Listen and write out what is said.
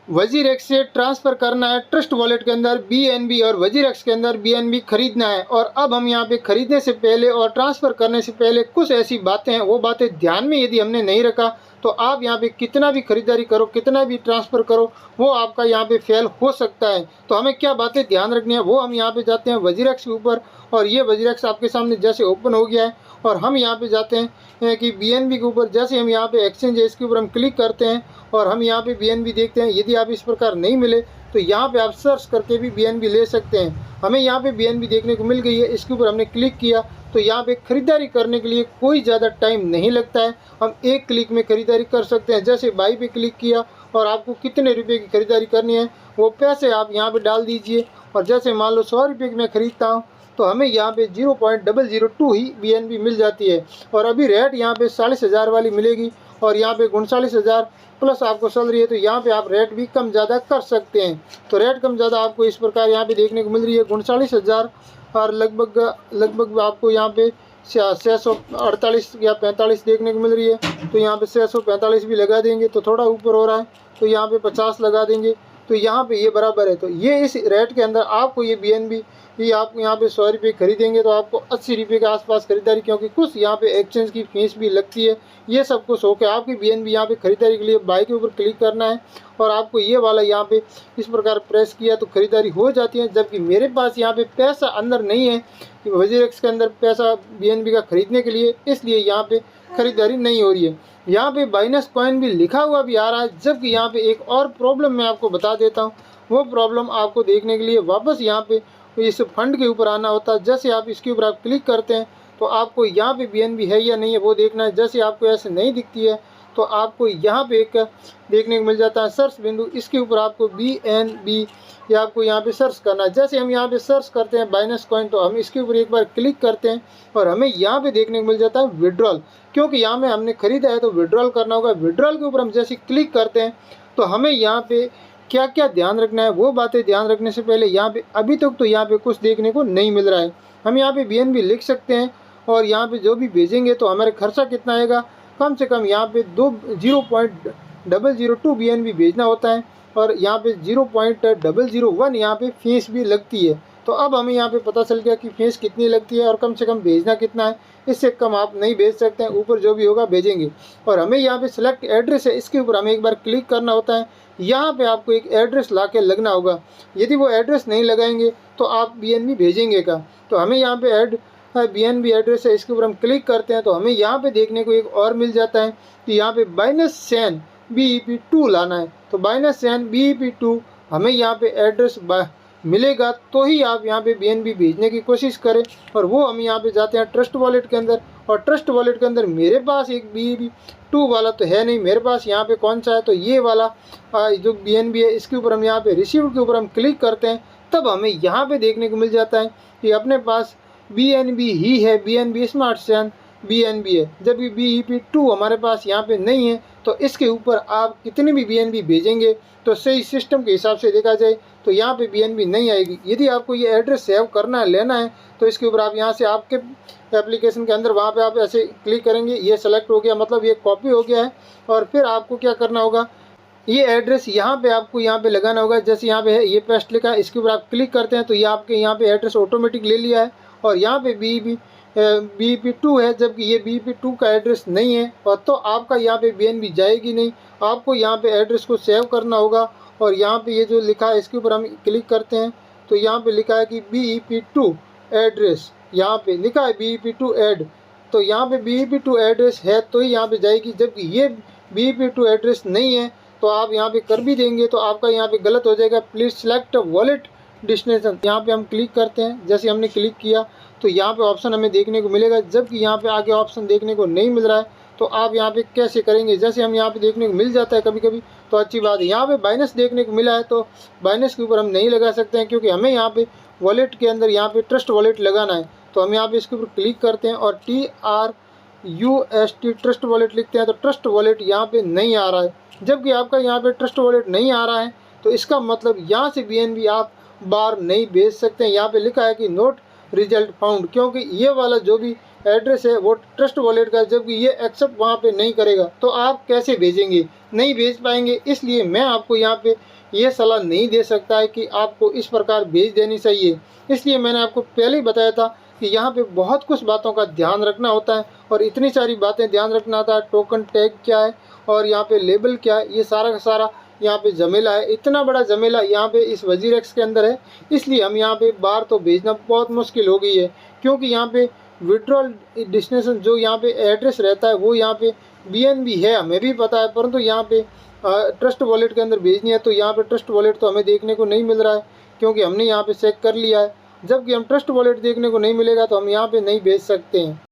WazirX से transfer करना है ट्रस्ट वॉलेट के अंदर BNB और वजीरेक्स के अंदर BNB खरीदना है। और अब हम यहाँ पे खरीदने से पहले और ट्रांसफ़र करने से पहले कुछ ऐसी बातें हैं, वो बातें ध्यान में यदि हमने नहीं रखा तो आप यहाँ पे कितना भी खरीदारी करो, कितना भी ट्रांसफ़र करो, वो आपका यहाँ पे फेल हो सकता है। तो हमें क्या बातें ध्यान रखनी है, वो हम यहाँ पे जाते हैं वजीरेक्स के ऊपर। और ये वजीरेक्स आपके सामने जैसे ओपन हो गया है और हम यहाँ पे जाते हैं कि BNB के ऊपर। जैसे हम यहाँ पे एक्सचेंज है इसके ऊपर हम क्लिक करते हैं और हम यहाँ पे BNB देखते हैं। यदि आप इस प्रकार नहीं मिले तो यहाँ पे आप सर्च करके भी BNB ले सकते हैं। हमें यहाँ पे BNB देखने को मिल गई है, इसके ऊपर हमने क्लिक किया तो यहाँ पे ख़रीदारी करने के लिए कोई ज़्यादा टाइम नहीं लगता है, हम एक क्लिक में ख़रीदारी कर सकते हैं। जैसे बाई पे क्लिक किया और आपको कितने रुपए की ख़रीदारी करनी है वो पैसे आप यहाँ पे डाल दीजिए। और जैसे मान लो 100 रुपये की मैं ख़रीदता हूँ तो हमें यहाँ पे 0.002 ही BNB मिल जाती है। और अभी रेट यहाँ पे 40,000 वाली मिलेगी और यहाँ पे 39,000 प्लस आपको चल रही है, तो यहाँ पे आप रेट भी कम ज़्यादा कर सकते हैं। तो रेट कम ज़्यादा आपको इस प्रकार यहाँ पे देखने को मिल रही है 39,000 और लगभग आपको यहाँ पे 648 या 45 देखने को मिल रही है। तो यहाँ पे 645 भी लगा देंगे तो थोड़ा ऊपर हो रहा है, तो यहाँ पे 50 लगा देंगे तो यहाँ पे ये बराबर है। तो ये इस रेट के अंदर आपको ये BNB ये आप यहाँ पे 100 रुपये खरीदेंगे तो आपको 80 रुपये के आसपास खरीदारी, क्योंकि कुछ यहाँ पे एक्सचेंज की फीस भी लगती है। ये सब कुछ होकर आपकी BNB यहाँ पे खरीदारी के लिए बाई के ऊपर क्लिक करना है और आपको ये वाला यहाँ पे इस प्रकार प्रेस किया तो खरीदारी हो जाती है। जबकि मेरे पास यहाँ पे पैसा अंदर नहीं है कि वजीरेक्स के अंदर पैसा BNB का खरीदने के लिए, इसलिए यहाँ पे खरीदारी नहीं हो रही है। यहाँ पे बाइनेंस कॉइन भी लिखा हुआ भी आ रहा है। जबकि यहाँ पे एक और प्रॉब्लम मैं आपको बता देता हूँ, वो प्रॉब्लम आपको देखने के लिए वापस यहाँ पे इस फंड के ऊपर आना होता है। जैसे आप इसके ऊपर आप क्लिक करते हैं तो आपको यहाँ पे BNB है या नहीं है वो देखना है। जैसे आपको ऐसे नहीं दिखती है तो आपको यहाँ पे एक देखने को मिल जाता है सर्च बिंदु, इसके ऊपर आपको BNB या आपको यहाँ पे सर्च करना है। जैसे हम यहाँ पे सर्च करते हैं बाइनेंस कॉइन तो हम इसके ऊपर एक बार क्लिक करते हैं और हमें यहाँ पे देखने को मिल जाता है विड्रॉल, क्योंकि यहाँ में हमने खरीदा है तो विड्रॉल करना होगा। विड्रॉल के ऊपर हम जैसे क्लिक करते हैं तो हमें यहाँ पे क्या क्या ध्यान रखना है वो बातें ध्यान रखने से पहले यहाँ पे अभी तक तो यहाँ पे कुछ देखने को नहीं मिल रहा है। हम यहाँ पे BNB लिख सकते हैं और यहाँ पे जो भी भेजेंगे तो हमारे खर्चा कितना आएगा, कम से कम यहाँ पे 0.002 BNB भेजना होता है और यहाँ पे 0.001 यहाँ पे फीस भी लगती है। तो अब हमें यहाँ पे पता चल गया कि फीस कितनी लगती है और कम से कम भेजना कितना है, इससे कम आप नहीं भेज सकते हैं, ऊपर जो भी होगा भेजेंगे। और हमें यहाँ पे सिलेक्ट एड्रेस है, इसके ऊपर हमें एक बार क्लिक करना होता है। यहाँ पे आपको एक एड्रेस ला के लगना होगा, यदि वो एड्रेस नहीं लगाएंगे तो आप BNB भेजेंगे का। तो हमें यहाँ पे ऐड BNB एड्रेस है, इसके ऊपर हम क्लिक करते हैं तो हमें यहाँ पे देखने को एक और मिल जाता है कि यहाँ पे बाइनेंस चैन BEP2 लाना है। तो बाइनेंस चैन BEP2 हमें यहाँ पे एड्रेस मिलेगा तो ही आप यहाँ पे BNB भेजने की कोशिश करें। और वो हम यहाँ पे जाते हैं ट्रस्ट वॉलेट के अंदर, और ट्रस्ट वॉलेट के अंदर मेरे पास एक BEP2 वाला तो है नहीं, मेरे पास यहाँ पे कौन सा है तो ये वाला जो BNB है, इसके ऊपर हम यहाँ पे रिसीव के ऊपर हम क्लिक करते हैं तब हमें यहाँ पे देखने को मिल जाता है कि अपने पास BNB ही है, BNB स्मार्ट चैन BNB है। जब भी BEP2 हमारे पास यहाँ पे नहीं है तो इसके ऊपर आप कितनी भी BNB भेजेंगे तो सही सिस्टम के हिसाब से देखा जाए तो यहाँ पे BNB नहीं आएगी। यदि आपको ये एड्रेस सेव करना है, लेना है, तो इसके ऊपर आप यहाँ से आपके एप्लीकेशन के अंदर वहाँ पे आप ऐसे क्लिक करेंगे, ये सेलेक्ट हो गया, मतलब ये कॉपी हो गया है। और फिर आपको क्या करना होगा, ये एड्रेस यहाँ पे आपको यहाँ पे लगाना होगा। जैसे यहाँ पे है ये पेस्ट लिखा है, इसके ऊपर आप क्लिक करते हैं तो ये आपके यहाँ पे एड्रेस ऑटोमेटिक ले लिया है और यहाँ पे BEP2 है, जबकि ये BEP2 का एड्रेस नहीं है और तो आपका यहाँ पे BNB जाएगी नहीं। आपको यहाँ पे एड्रेस को सेव करना होगा और यहाँ पे ये जो लिखा है इसके ऊपर हम क्लिक करते हैं तो यहाँ पे लिखा है कि BEP2 एड्रेस, यहाँ पे लिखा है BEP2 ऐड, तो यहाँ पे BEP2 एड्रेस है तो ही यहाँ पे जाएगी। जबकि ये BEP2 एड्रेस नहीं है तो आप यहाँ पे कर भी देंगे तो आपका यहाँ पे गलत हो जाएगा। प्लीज़ सेलेक्ट वॉलेट डेस्टिनेशन, यहाँ पे हम क्लिक करते हैं। जैसे हमने क्लिक किया तो यहाँ पे ऑप्शन हमें देखने को मिलेगा, जबकि यहाँ पे आगे ऑप्शन देखने को नहीं मिल रहा है। तो आप यहाँ पे कैसे करेंगे, जैसे हम यहाँ पे देखने को मिल जाता है कभी कभी तो अच्छी बात है। यहाँ पे बाइनेंस देखने को मिला है तो बाइनेंस के ऊपर हम नहीं लगा सकते हैं, क्योंकि हमें यहाँ पे वॉलेट के अंदर यहाँ पे ट्रस्ट वॉलेट लगाना है। तो हम यहाँ पे इसके ऊपर क्लिक करते हैं और TRUST ट्रस्ट वॉलेट लिखते हैं तो ट्रस्ट वॉलेट यहाँ पे नहीं आ रहा है। जबकि आपका यहाँ पे ट्रस्ट वॉलेट नहीं आ रहा है तो इसका मतलब यहाँ से BNB आप बार नहीं भेज सकते हैं। यहाँ पे लिखा है कि नोट रिजल्ट फाउंड, क्योंकि ये वाला जो भी एड्रेस है वो ट्रस्ट वॉलेट का, जबकि ये एक्सेप्ट वहाँ पे नहीं करेगा तो आप कैसे भेजेंगे? नहीं भेज पाएंगे। इसलिए मैं आपको यहाँ पे ये सलाह नहीं दे सकता है कि आपको इस प्रकार भेज देनी चाहिए। इसलिए मैंने आपको पहले ही बताया था कि यहाँ पे बहुत कुछ बातों का ध्यान रखना होता है और इतनी सारी बातें ध्यान रखना होता है। टोकन टैग क्या है और यहाँ पे लेबल क्या है, ये सारा का सारा यहाँ पे झमेला है। इतना बड़ा झमेला यहाँ पे इस वजीरेक्स के अंदर है। इसलिए हम यहाँ पे बाहर तो भेजना बहुत मुश्किल हो गई है, क्योंकि यहाँ पे विड्रॉल डेस्टिनेशन जो यहाँ पे एड्रेस रहता है वो यहाँ पे BNB है, हमें भी पता है, परंतु यहाँ पे ट्रस्ट वॉलेट के अंदर भेजनी है तो यहाँ पे ट्रस्ट वॉलेट तो हमें देखने को नहीं मिल रहा है, क्योंकि हमने यहाँ पे चेक कर लिया है। जबकि हम ट्रस्ट वॉलेट देखने को नहीं मिलेगा तो हम यहाँ पे नहीं भेज सकते हैं।